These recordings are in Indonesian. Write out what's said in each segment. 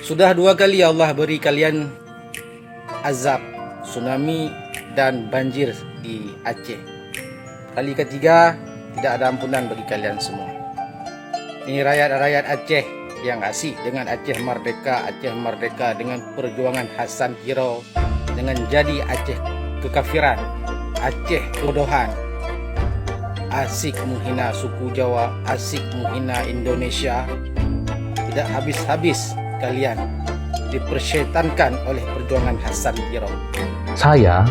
Sudah 2 kali Allah beri kalian azab, tsunami dan banjir di Aceh. Kali ketiga tidak ada ampunan bagi kalian semua. Ini rakyat-rakyat Aceh yang asik dengan Aceh Merdeka dengan perjuangan Hasan Hero, dengan jadi Aceh kekafiran, Aceh kebodohan, asik menghina suku Jawa, asik menghina Indonesia. Tidak habis-habis kalian dipersyaitankan oleh perjuangan Hasan Hero. Saya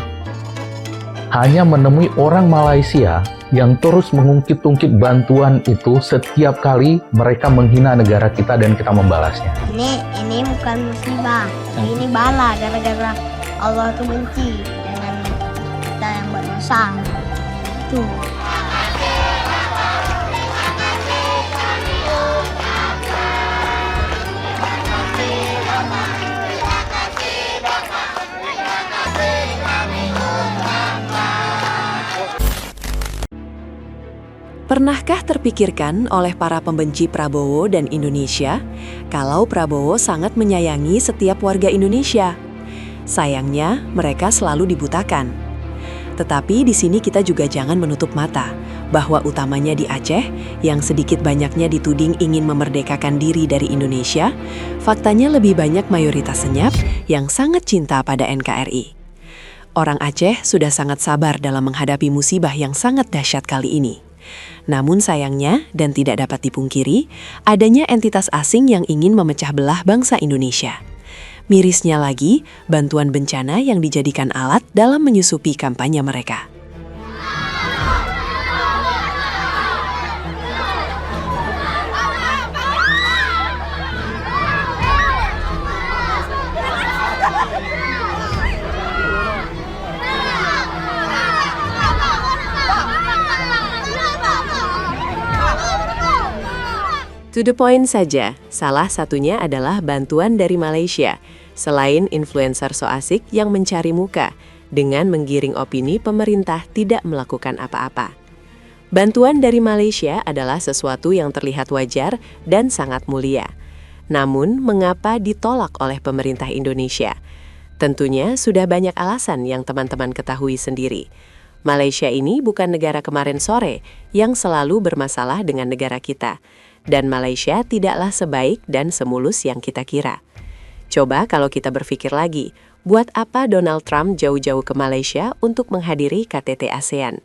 hanya menemui orang Malaysia yang terus mengungkit-ungkit bantuan itu setiap kali mereka menghina negara kita dan kita membalasnya. Ini bukan musibah, ini bala gara-gara Allah tuh benci dengan kita yang berdosa. Tuh. Pernahkah terpikirkan oleh para pembenci Prabowo dan Indonesia kalau Prabowo sangat menyayangi setiap warga Indonesia? Sayangnya, mereka selalu dibutakan. Tetapi di sini kita juga jangan menutup mata bahwa utamanya di Aceh yang sedikit banyaknya dituding ingin memerdekakan diri dari Indonesia, faktanya lebih banyak mayoritas senyap yang sangat cinta pada NKRI. Orang Aceh sudah sangat sabar dalam menghadapi musibah yang sangat dahsyat kali ini. Namun sayangnya, dan tidak dapat dipungkiri, adanya entitas asing yang ingin memecah belah bangsa Indonesia. Mirisnya lagi, bantuan bencana yang dijadikan alat dalam menyusupi kampanye mereka. To the point saja, salah satunya adalah bantuan dari Malaysia, selain influencer so asik yang mencari muka dengan menggiring opini pemerintah tidak melakukan apa-apa. Bantuan dari Malaysia adalah sesuatu yang terlihat wajar dan sangat mulia. Namun, mengapa ditolak oleh pemerintah Indonesia? Tentunya sudah banyak alasan yang teman-teman ketahui sendiri. Malaysia ini bukan negara kemarin sore yang selalu bermasalah dengan negara kita. Dan Malaysia tidaklah sebaik dan semulus yang kita kira. Coba kalau kita berpikir lagi, buat apa Donald Trump jauh-jauh ke Malaysia untuk menghadiri KTT ASEAN?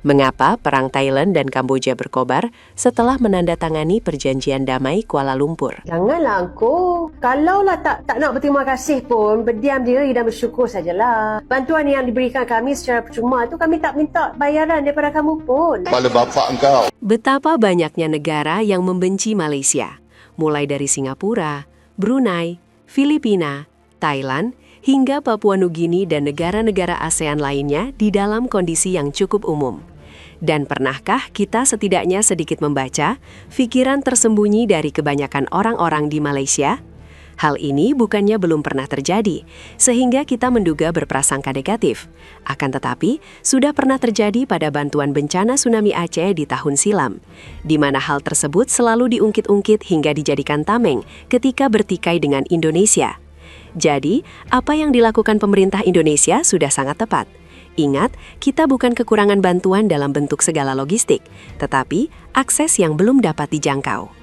Mengapa perang Thailand dan Kamboja berkobar setelah menandatangani perjanjian damai Kuala Lumpur? Janganlah engkau. Kalaulah tak nak berterima kasih pun, berdiam diri dan bersyukur sajalah. Bantuan yang diberikan kami secara percuma tu kami tak minta bayaran daripada kamu pun. Kepala bapak engkau. Betapa banyaknya negara yang membenci Malaysia, mulai dari Singapura, Brunei, Filipina, Thailand, hingga Papua Nugini dan negara-negara ASEAN lainnya di dalam kondisi yang cukup umum. Dan pernahkah kita setidaknya sedikit membaca pikiran tersembunyi dari kebanyakan orang-orang di Malaysia? Hal ini bukannya belum pernah terjadi, sehingga kita menduga berprasangka negatif. Akan tetapi, sudah pernah terjadi pada bantuan bencana tsunami Aceh di tahun silam, di mana hal tersebut selalu diungkit-ungkit hingga dijadikan tameng ketika bertikai dengan Indonesia. Jadi, apa yang dilakukan pemerintah Indonesia sudah sangat tepat. Ingat, kita bukan kekurangan bantuan dalam bentuk segala logistik, tetapi akses yang belum dapat dijangkau.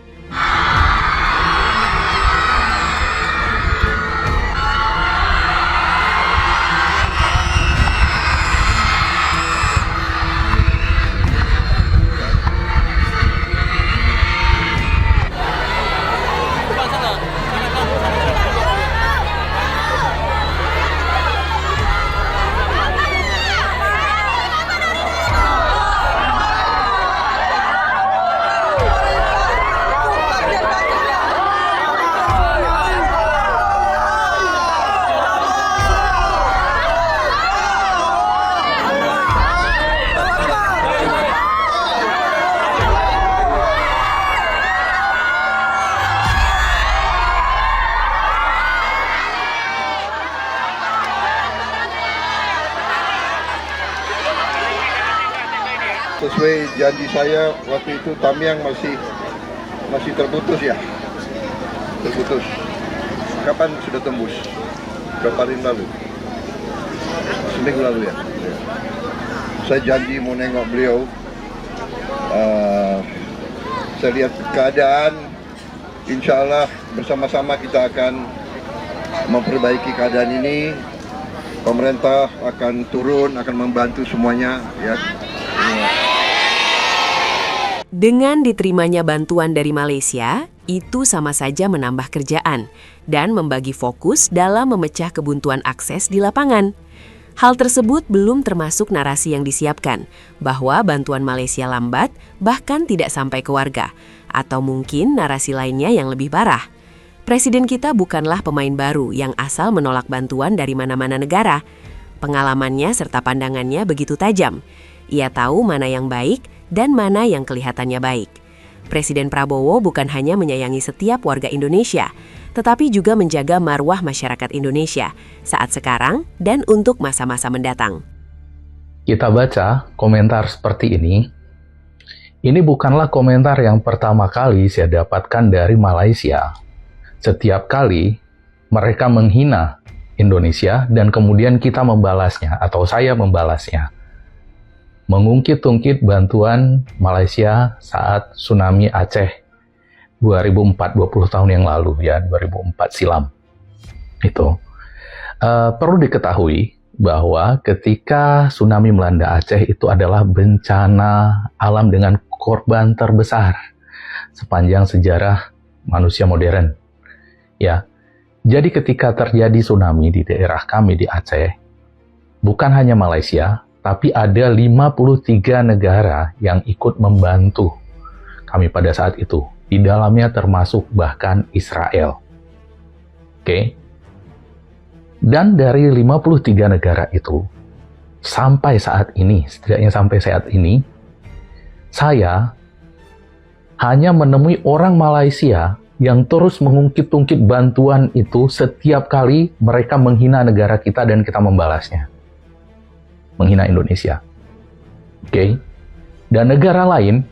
Sesuai janji saya waktu itu Tamiang masih terputus ya. Terputus. kapan sudah tembus? Berapa hari lalu? Seminggu lalu ya. Saya janji mau nengok beliau. Saya lihat keadaan, insya Allah bersama-sama kita akan memperbaiki keadaan ini. Pemerintah akan turun, akan membantu semuanya. Ya. Dengan diterimanya bantuan dari Malaysia, itu sama saja menambah kerjaan dan membagi fokus dalam memecah kebuntuan akses di lapangan. Hal tersebut belum termasuk narasi yang disiapkan, bahwa bantuan Malaysia lambat bahkan tidak sampai ke warga, atau mungkin narasi lainnya yang lebih parah. Presiden kita bukanlah pemain baru yang asal menolak bantuan dari mana-mana negara. Pengalamannya serta pandangannya begitu tajam. Ia tahu mana yang baik dan mana yang kelihatannya baik. Presiden Prabowo bukan hanya menyayangi setiap warga Indonesia, tetapi juga menjaga marwah masyarakat Indonesia saat sekarang dan untuk masa-masa mendatang. Kita baca komentar seperti ini. Ini bukanlah komentar yang pertama kali saya dapatkan dari Malaysia. Setiap kali mereka menghina Indonesia dan kemudian kita membalasnya atau saya membalasnya. Mengungkit-ungkit bantuan Malaysia saat tsunami Aceh 2004, 20 tahun yang lalu ya, 2004 silam. Itu. Perlu diketahui bahwa ketika tsunami melanda Aceh itu adalah bencana alam dengan korban terbesar sepanjang sejarah manusia modern. Ya. Jadi ketika terjadi tsunami di daerah kami di Aceh, bukan hanya Malaysia, tapi ada 53 negara yang ikut membantu kami pada saat itu. Di dalamnya termasuk bahkan Israel. Oke. Dan dari 53 negara itu, sampai saat ini, setidaknya sampai saat ini, saya hanya menemui orang Malaysia yang terus mengungkit-ungkit bantuan itu setiap kali mereka menghina negara kita dan kita membalasnya. Menghina Indonesia. Oke. Dan negara lain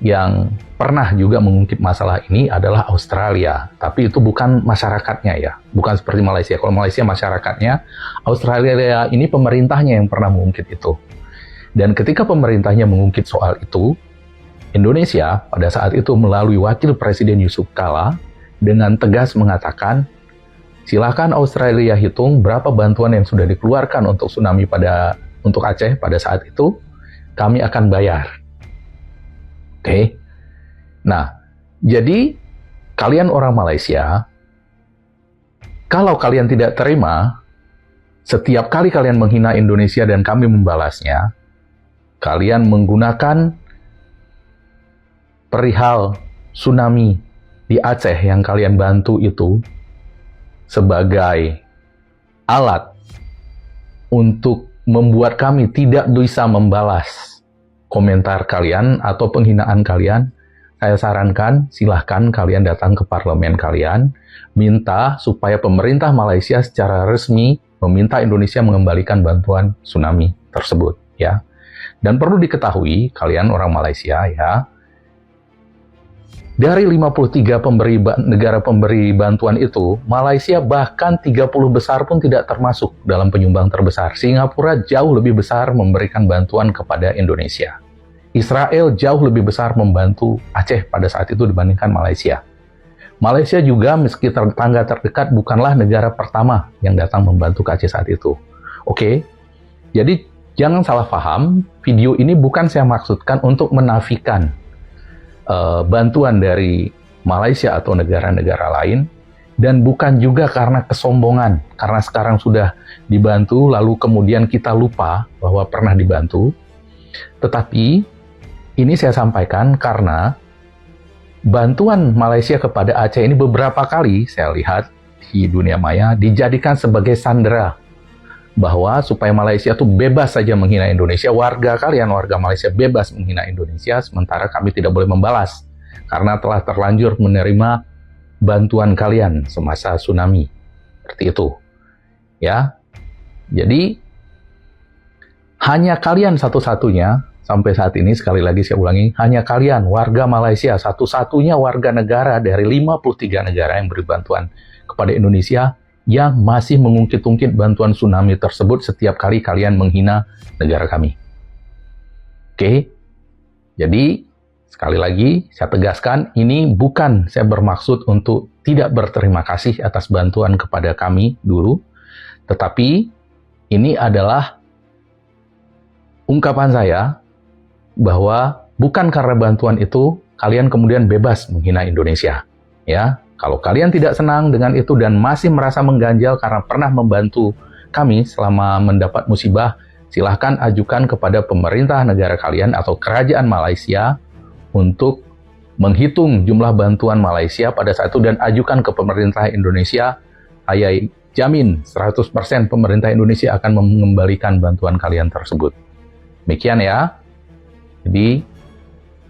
yang pernah juga mengungkit masalah ini adalah Australia. Tapi itu bukan masyarakatnya ya. Bukan seperti Malaysia. Kalau Malaysia masyarakatnya, Australia ini pemerintahnya yang pernah mengungkit itu. Dan ketika pemerintahnya mengungkit soal itu, Indonesia pada saat itu melalui Wakil Presiden Yusuf Kala dengan tegas mengatakan, silakan Australia hitung berapa bantuan yang sudah dikeluarkan untuk tsunami untuk Aceh pada saat itu, kami akan bayar. Oke. Nah, jadi kalian orang Malaysia, kalau kalian tidak terima, setiap kali kalian menghina Indonesia dan kami membalasnya, kalian menggunakan perihal tsunami di Aceh yang kalian bantu itu sebagai alat untuk membuat kami tidak bisa membalas komentar kalian atau penghinaan kalian. Saya sarankan silahkan kalian datang ke parlemen kalian, minta supaya pemerintah Malaysia secara resmi meminta Indonesia mengembalikan bantuan tsunami tersebut ya. Dan perlu diketahui kalian orang Malaysia ya, dari 53 negara pemberi bantuan itu, Malaysia bahkan 30 besar pun tidak termasuk dalam penyumbang terbesar. Singapura jauh lebih besar memberikan bantuan kepada Indonesia. Israel jauh lebih besar membantu Aceh pada saat itu dibandingkan Malaysia. Malaysia juga meski tetangga terdekat bukanlah negara pertama yang datang membantu ke Aceh saat itu. Oke, jadi jangan salah paham, video ini bukan saya maksudkan untuk menafikan bantuan dari Malaysia atau negara-negara lain, dan bukan juga karena kesombongan, karena sekarang sudah dibantu lalu kemudian kita lupa bahwa pernah dibantu. Tetapi ini saya sampaikan karena bantuan Malaysia kepada Aceh ini beberapa kali saya lihat di dunia maya dijadikan sebagai sandera bahwa supaya Malaysia tuh bebas saja menghina Indonesia, warga Malaysia bebas menghina Indonesia, sementara kami tidak boleh membalas karena telah terlanjur menerima bantuan kalian semasa tsunami. Seperti itu. Ya. Jadi hanya kalian satu-satunya sampai saat ini, sekali lagi saya ulangi, hanya kalian warga Malaysia satu-satunya warga negara dari 53 negara yang beri bantuan kepada Indonesia yang masih mengungkit-ungkit bantuan tsunami tersebut setiap kali kalian menghina negara kami. Oke, jadi sekali lagi saya tegaskan, ini bukan saya bermaksud untuk tidak berterima kasih atas bantuan kepada kami dulu, tetapi ini adalah ungkapan saya bahwa bukan karena bantuan itu kalian kemudian bebas menghina Indonesia. Ya, kalau kalian tidak senang dengan itu dan masih merasa mengganjal karena pernah membantu kami selama mendapat musibah, silahkan ajukan kepada pemerintah negara kalian atau kerajaan Malaysia untuk menghitung jumlah bantuan Malaysia pada saat itu dan ajukan ke pemerintah Indonesia. Saya jamin 100% pemerintah Indonesia akan mengembalikan bantuan kalian tersebut. Demikian ya. Jadi,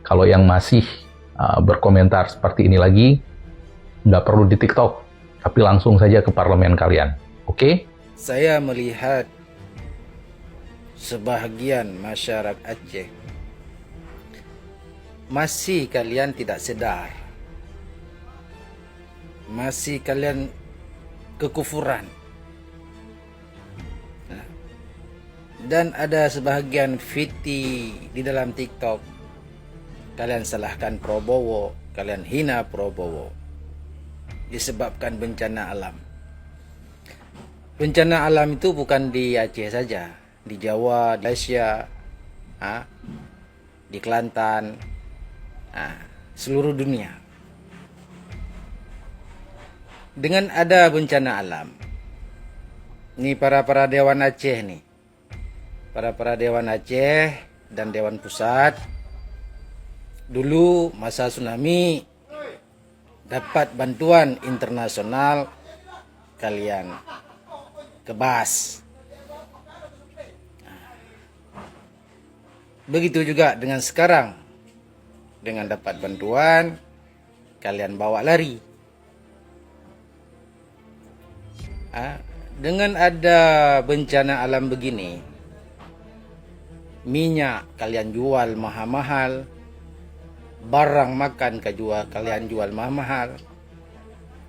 kalau yang masih berkomentar seperti ini lagi, nggak perlu di TikTok, tapi langsung saja ke parlemen kalian. Oke? Saya melihat sebahagian masyarakat Aceh masih kalian tidak sedar, masih kalian kekufuran. Dan ada sebahagian fiti di dalam TikTok, kalian salahkan Prabowo, kalian hina Prabowo disebabkan bencana alam. Bencana alam itu bukan di Aceh saja, di Jawa, di Malaysia, di Kelantan, seluruh dunia. Dengan ada bencana alam, ini para Dewan Aceh nih, para Dewan Aceh dan Dewan Pusat, dulu masa tsunami dapat bantuan internasional, kalian kebas. Begitu juga dengan sekarang, dengan dapat bantuan, kalian bawa lari. Dengan ada bencana alam begini, minyak kalian jual mahal-mahal, barang makan kalian jual mahal-mahal.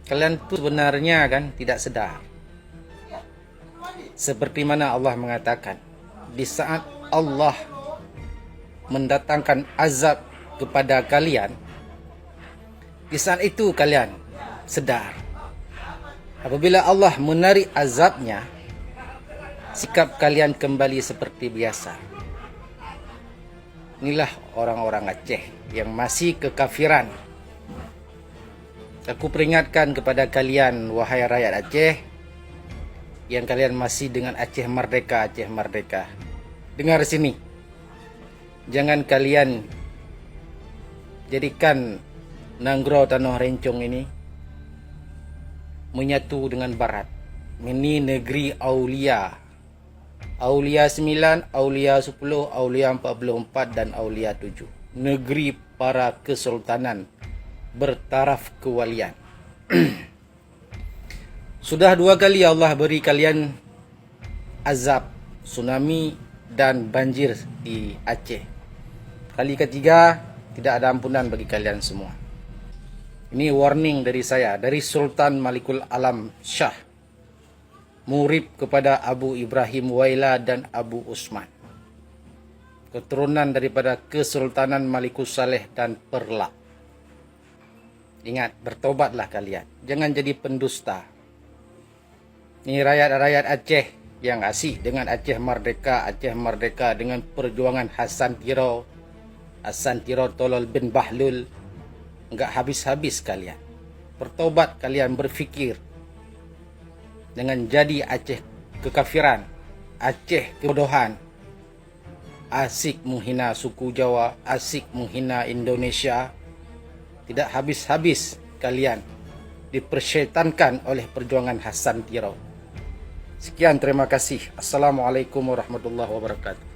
Kalian tuh sebenarnya kan tidak sedar. Seperti mana Allah mengatakan, di saat Allah mendatangkan azab kepada kalian, di saat itu kalian sedar. Apabila Allah menarik azabnya, sikap kalian kembali seperti biasa. Inilah orang-orang Aceh yang masih kekafiran. Aku peringatkan kepada kalian, wahai rakyat Aceh, yang kalian masih dengan Aceh Merdeka, Aceh Merdeka. Dengar sini. Jangan kalian jadikan Nanggro Tanah Rencong ini menyatu dengan Barat. Ini negeri Aulia. Aulia 9, Aulia 10, Aulia 44 dan Aulia 7. Negeri para kesultanan bertaraf kewalian. Sudah 2 kali Allah beri kalian azab, tsunami dan banjir di Aceh. Kali ketiga tidak ada ampunan bagi kalian semua. Ini warning dari saya, dari Sultan Malikul Alam Shah, murid kepada Abu Ibrahim Waila dan Abu Usman, keturunan daripada Kesultanan Malikus Saleh dan Perla. Ingat, bertobatlah kalian, jangan jadi pendusta. Ini rakyat-rakyat Aceh yang asih dengan Aceh Merdeka, Aceh Merdeka dengan perjuangan Hasan Tiro Tolol bin Bahlul. Enggak habis-habis kalian. Bertobat kalian, berfikir. Dengan jadi Aceh kekafiran, Aceh kebodohan, asik menghina suku Jawa, asik menghina Indonesia. Tidak habis-habis kalian dipersyaitankan oleh perjuangan Hasan Tiro. Sekian, terima kasih. Assalamualaikum warahmatullahi wabarakatuh.